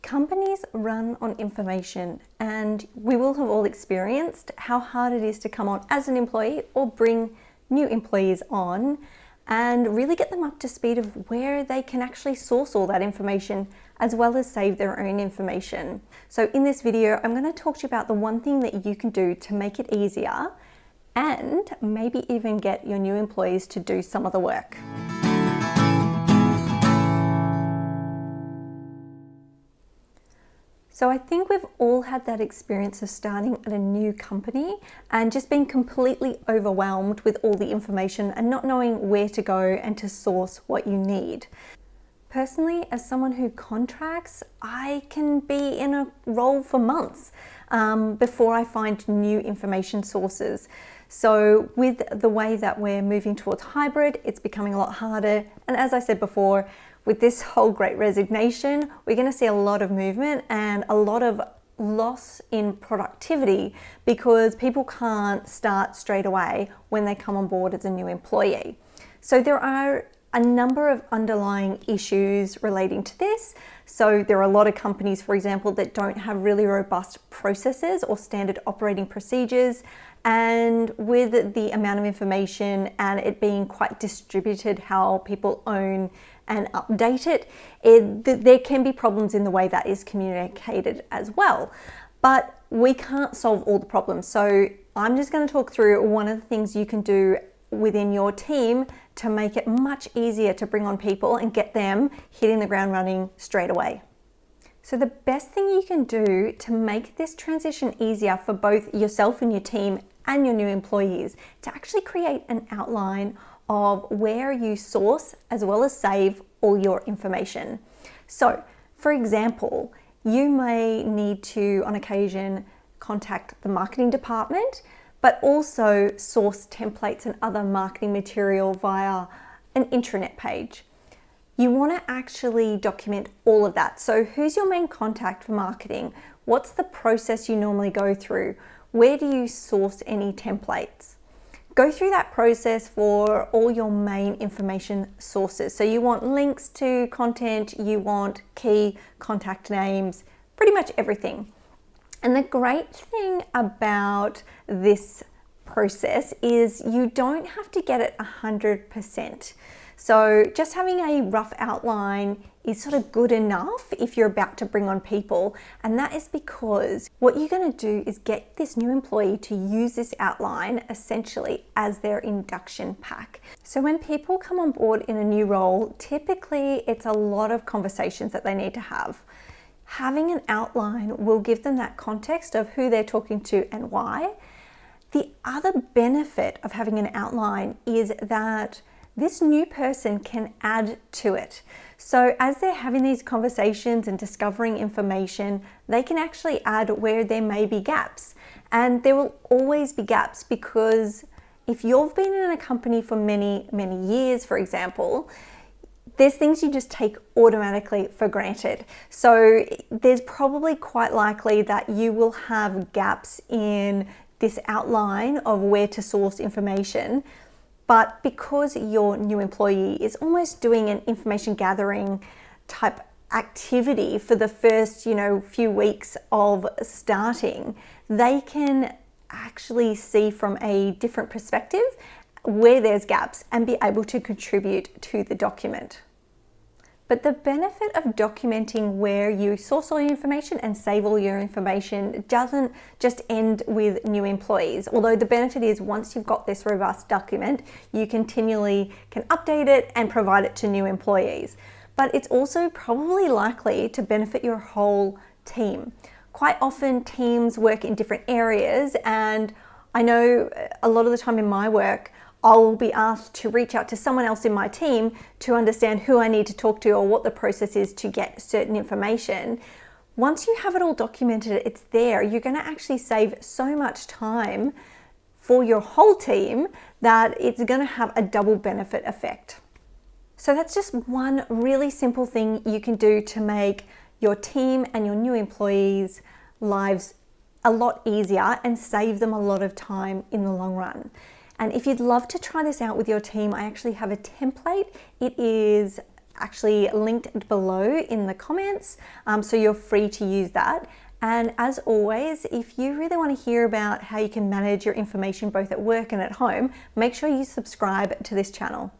Companies run on information, and we will have all experienced how hard it is to come on as an employee or bring new employees on and really get them up to speed of where they can actually source all that information as well as save their own information. So in this video, I'm going to talk to you about the one thing that you can do to make it easier and maybe even get your new employees to do some of the work. So I think we've all had that experience of starting at a new company and just being completely overwhelmed with all the information and not knowing where to go and to source what you need. Personally, as someone who contracts, I can be in a role for months before I find new information sources. So with the way that we're moving towards hybrid, it's becoming a lot harder. And as I said before, with this whole great resignation, we're going to see a lot of movement and a lot of loss in productivity because people can't start straight away when they come on board as a new employee. So there are a number of underlying issues relating to this. So there are a lot of companies, for example, that don't have really robust processes or standard operating procedures. And with the amount of information and it being quite distributed, how people own and update it, there can be problems in the way that is communicated as well. But we can't solve all the problems. So I'm just going to talk through one of the things you can do within your team to make it much easier to bring on people and get them hitting the ground running straight away. So the best thing you can do to make this transition easier for both yourself and your team and your new employees to actually create an outline of where you source as well as save all your information. So, for example, you may need to, on occasion, contact the marketing department, but also source templates and other marketing material via an intranet page. You want to actually document all of that. So who's your main contact for marketing? What's the process you normally go through? Where do you source any templates? Go through that process for all your main information sources. So you want links to content, you want key contact names, pretty much everything. And the great thing about this process is you don't have to get it 100%. So just having a rough outline is sort of good enough if you're about to bring on people. And that is because what you're going to do is get this new employee to use this outline essentially as their induction pack. So when people come on board in a new role, typically it's a lot of conversations that they need to have. Having an outline will give them that context of who they're talking to and why. The other benefit of having an outline is that this new person can add to it. So as they're having these conversations and discovering information, they can actually add where there may be gaps. And there will always be gaps because if you've been in a company for many, many years, for example, there's things you just take automatically for granted. So there's probably quite likely that you will have gaps in this outline of where to source information. But because your new employee is almost doing an information gathering type activity for the first, few weeks of starting, they can actually see from a different perspective where there's gaps and be able to contribute to the document. But the benefit of documenting where you source all your information and save all your information doesn't just end with new employees. Although the benefit is once you've got this robust document, you continually can update it and provide it to new employees. But it's also probably likely to benefit your whole team. Quite often teams work in different areas, and I know a lot of the time in my work, I'll be asked to reach out to someone else in my team to understand who I need to talk to or what the process is to get certain information. Once you have it all documented, it's there. You're going to actually save so much time for your whole team that it's going to have a double benefit effect. So that's just one really simple thing you can do to make your team and your new employees' lives a lot easier and save them a lot of time in the long run. And if you'd love to try this out with your team, I actually have a template. It is actually linked below in the comments, so you're free to use that. And as always, if you really want to hear about how you can manage your information both at work and at home, make sure you subscribe to this channel.